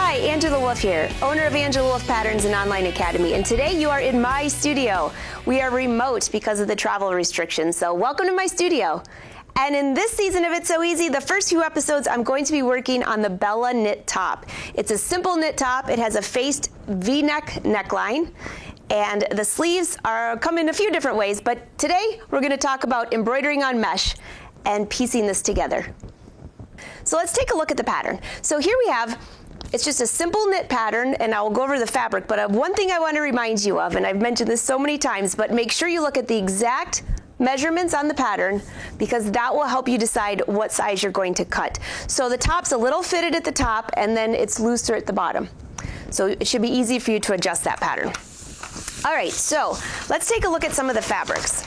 Hi, Angela Wolf here, owner of Angela Wolf Patterns and Online Academy, and today you are in my studio. We are remote because of the travel restrictions, so welcome to my studio. And in this season of It's So Easy, the first few episodes, I'm going to be working on the Bella knit top. It's a simple knit top. It has a faced V-neck neckline, and the sleeves come in a few different ways, but today we're going to talk about embroidering on mesh and piecing this together. So let's take a look at the pattern. So here we have, it's just a simple knit pattern, and I'll go over the fabric, but one thing I want to remind you of, and I've mentioned this so many times, but make sure you look at the exact measurements on the pattern, because that will help you decide what size you're going to cut. So the top's a little fitted at the top, and then it's looser at the bottom. So it should be easy for you to adjust that pattern. All right, so let's take a look at some of the fabrics.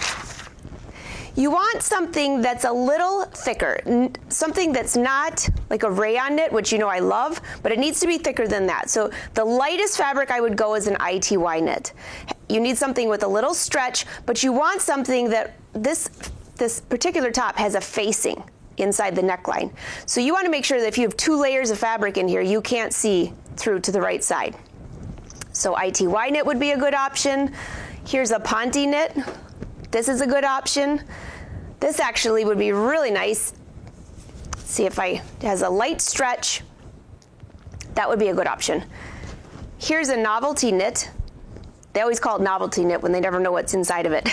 You want something that's a little thicker, something that's not like a rayon knit, which you know I love, but it needs to be thicker than that. So the lightest fabric I would go is an ITY knit. You need something with a little stretch, but you want something that this particular top has a facing inside the neckline. So you want to make sure that if you have 2 layers of fabric in here, you can't see through to the right side. So ITY knit would be a good option. Here's a Ponte knit. This is a good option. This actually would be really nice. See if it has a light stretch. That would be a good option. Here's a novelty knit. They always call it novelty knit when they never know what's inside of it,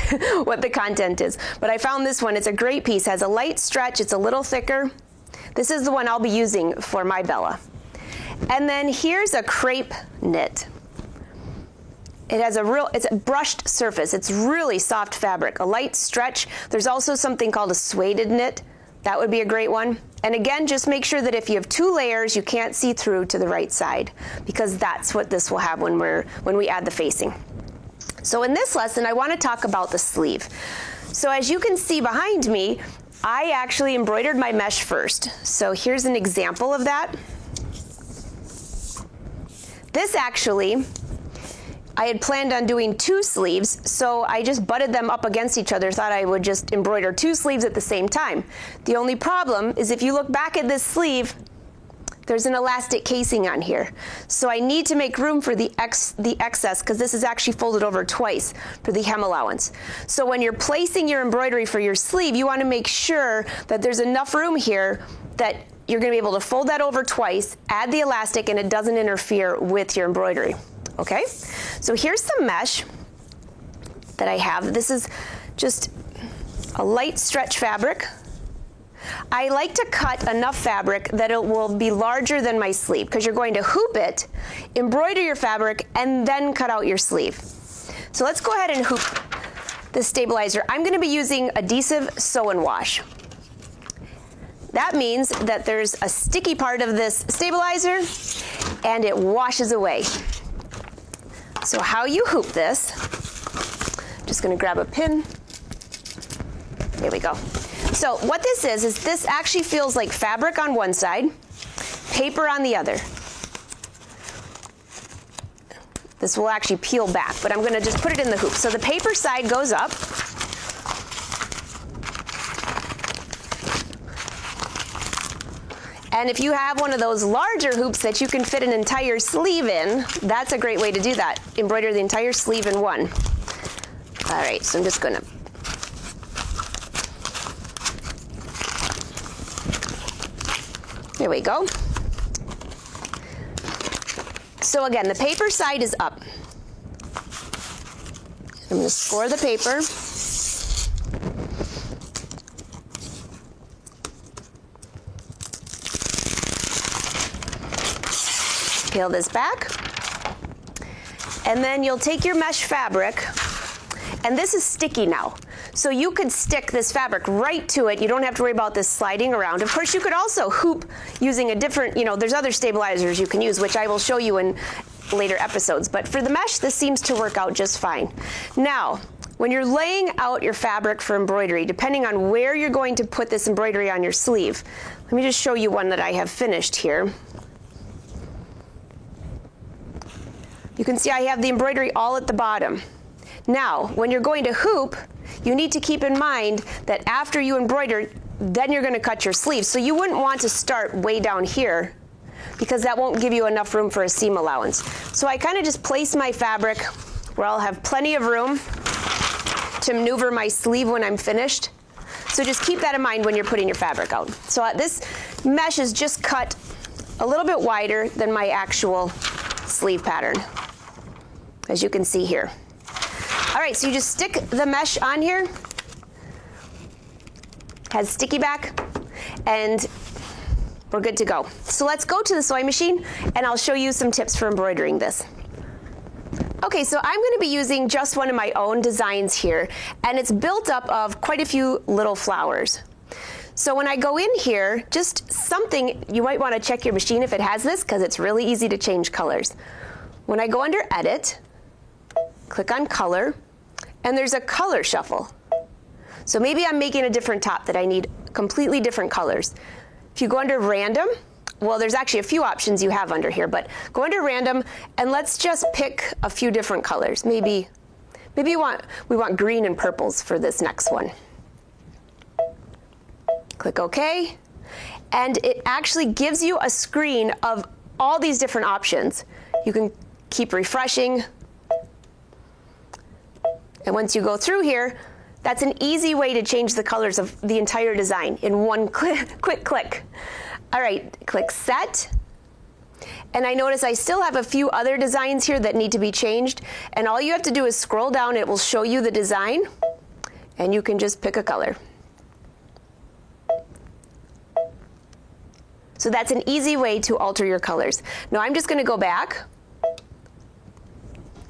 what the content is. But I found this one. It's a great piece. Has a light stretch. It's a little thicker. This is the one I'll be using for my Bella. And then here's a crepe knit. It has it's a brushed surface. It's really soft fabric, a light stretch. There's also something called a suede knit. That would be a great one. And again, just make sure that if you have 2 layers, you can't see through to the right side, because that's what this will have when we add the facing. So in this lesson, I want to talk about the sleeve. So as you can see behind me, I actually embroidered my mesh first. So here's an example of that. This actually, I had planned on doing 2 sleeves, so I just butted them up against each other, thought I would just embroider 2 sleeves at the same time. The only problem is if you look back at this sleeve, there's an elastic casing on here. So I need to make room for the excess, because this is actually folded over twice for the hem allowance. So when you're placing your embroidery for your sleeve, you want to make sure that there's enough room here that you're going to be able to fold that over twice, add the elastic, and it doesn't interfere with your embroidery. Okay, so here's some mesh that I have. This is just a light stretch fabric. I like to cut enough fabric that it will be larger than my sleeve, because you're going to hoop it, embroider your fabric, and then cut out your sleeve. So let's go ahead and hoop this stabilizer. I'm going to be using adhesive sew and wash. That means that there's a sticky part of this stabilizer, and it washes away. So how you hoop this, just going to grab a pin. There we go. So what this is this actually feels like fabric on one side, paper on the other. This will actually peel back, but I'm going to just put it in the hoop. So the paper side goes up. And if you have one of those larger hoops that you can fit an entire sleeve in, that's a great way to do that. Embroider the entire sleeve in one. All right, so I'm just going to there we go. So again, the paper side is up. I'm going to score the paper. Peel this back, and then you'll take your mesh fabric, and this is sticky now, so you could stick this fabric right to it. You don't have to worry about this sliding around. Of course, you could also hoop using a different, there's other stabilizers you can use, which I will show you in later episodes, but for the mesh, this seems to work out just fine. Now, when you're laying out your fabric for embroidery, depending on where you're going to put this embroidery on your sleeve, let me just show you one that I have finished here. You can see I have the embroidery all at the bottom. Now, when you're going to hoop, you need to keep in mind that after you embroider, then you're going to cut your sleeve. So you wouldn't want to start way down here because that won't give you enough room for a seam allowance. So I kind of just place my fabric where I'll have plenty of room to maneuver my sleeve when I'm finished. So just keep that in mind when you're putting your fabric out. So this mesh is just cut a little bit wider than my actual sleeve pattern, as you can see here. All right, so you just stick the mesh on here. Has sticky back, and we're good to go. So let's go to the sewing machine, and I'll show you some tips for embroidering this. Okay, so I'm going to be using just one of my own designs here, and it's built up of quite a few little flowers. So when I go in here, just something, you might want to check your machine if it has this, because it's really easy to change colors. When I go under Edit, click on Color, and there's a color shuffle. So maybe I'm making a different top that I need completely different colors. If you go under Random, well, there's actually a few options you have under here, but go under Random, and let's just pick a few different colors. Maybe we want green and purples for this next one. Click OK, and it actually gives you a screen of all these different options. You can keep refreshing, and once you go through here, that's an easy way to change the colors of the entire design in one quick click. All right, click Set. And I notice I still have a few other designs here that need to be changed. And all you have to do is scroll down. It will show you the design. And you can just pick a color. So that's an easy way to alter your colors. Now I'm just going to go back,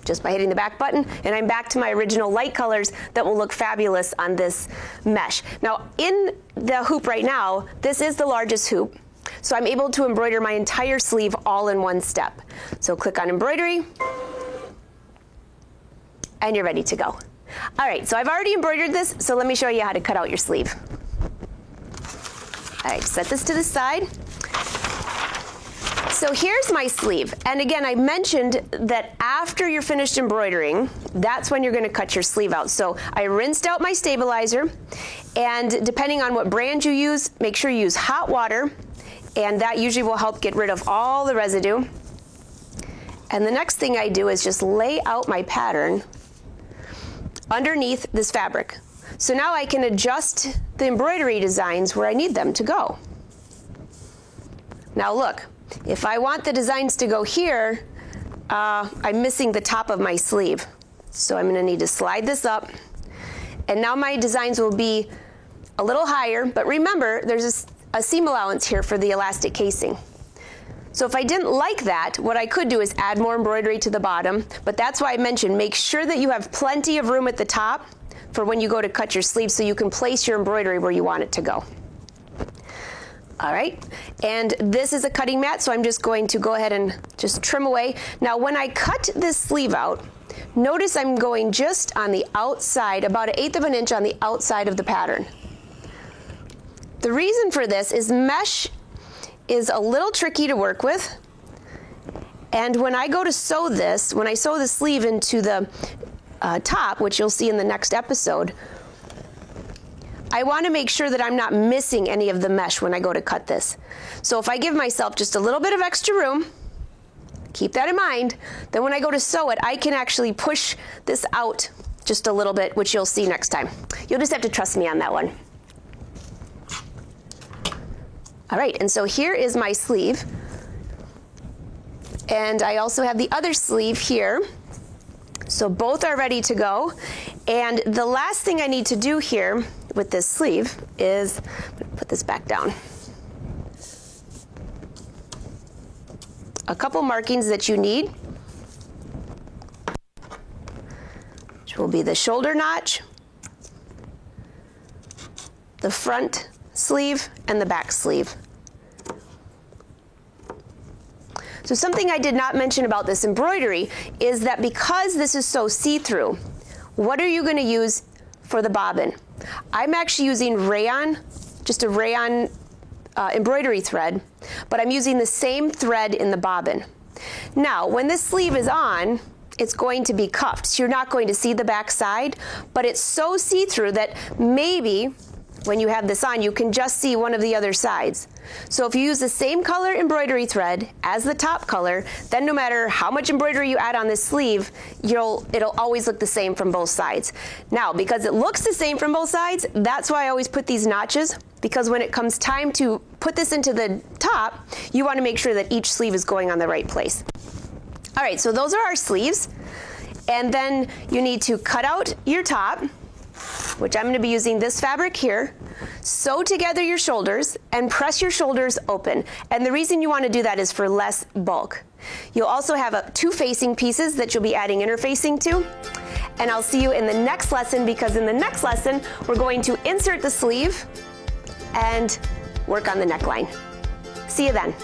just by hitting the back button, and I'm back to my original light colors that will look fabulous on this mesh. Now in the hoop right now, this is the largest hoop, so I'm able to embroider my entire sleeve all in one step. So click on Embroidery, and you're ready to go. All right, so I've already embroidered this, so let me show you how to cut out your sleeve. All right, set this to the side. So here's my sleeve, and again, I mentioned that after you're finished embroidering, that's when you're going to cut your sleeve out. So I rinsed out my stabilizer, and depending on what brand you use, make sure you use hot water, and that usually will help get rid of all the residue. And the next thing I do is just lay out my pattern underneath this fabric. So now I can adjust the embroidery designs where I need them to go. Now look. If I want the designs to go here, I'm missing the top of my sleeve. So I'm going to need to slide this up. And now my designs will be a little higher, but remember, there's a seam allowance here for the elastic casing. So if I didn't like that, what I could do is add more embroidery to the bottom, but that's why I mentioned make sure that you have plenty of room at the top for when you go to cut your sleeve so you can place your embroidery where you want it to go. All right, and this is a cutting mat, so I'm just going to go ahead and just trim away. Now, when I cut this sleeve out, notice I'm going just on the outside, about 1/8 of an inch on the outside of the pattern. The reason for this is mesh is a little tricky to work with, and when I go to sew this, when I sew the sleeve into the top, which you'll see in the next episode, I want to make sure that I'm not missing any of the mesh when I go to cut this. So if I give myself just a little bit of extra room, keep that in mind, then when I go to sew it, I can actually push this out just a little bit, which you'll see next time. You'll just have to trust me on that one. All right, and so here is my sleeve. And I also have the other sleeve here. So both are ready to go. And the last thing I need to do here with this sleeve is put this back down. A couple markings that you need, which will be the shoulder notch, the front sleeve, and the back sleeve. So something I did not mention about this embroidery is that because this is so see-through, what are you going to use for the bobbin? I'm actually using rayon, just a rayon embroidery thread, but I'm using the same thread in the bobbin. Now, when this sleeve is on, it's going to be cuffed, so you're not going to see the back side, but it's so see-through that maybe when you have this on, you can just see one of the other sides. So if you use the same color embroidery thread as the top color, then no matter how much embroidery you add on this sleeve, it'll always look the same from both sides. Now, because it looks the same from both sides, that's why I always put these notches, because when it comes time to put this into the top, you want to make sure that each sleeve is going on the right place. All right, so those are our sleeves. And then you need to cut out your top, which I'm going to be using this fabric here. Sew together your shoulders and press your shoulders open. And the reason you want to do that is for less bulk. You'll also have two facing pieces that you'll be adding interfacing to. And I'll see you in the next lesson, because in the next lesson, we're going to insert the sleeve and work on the neckline. See you then.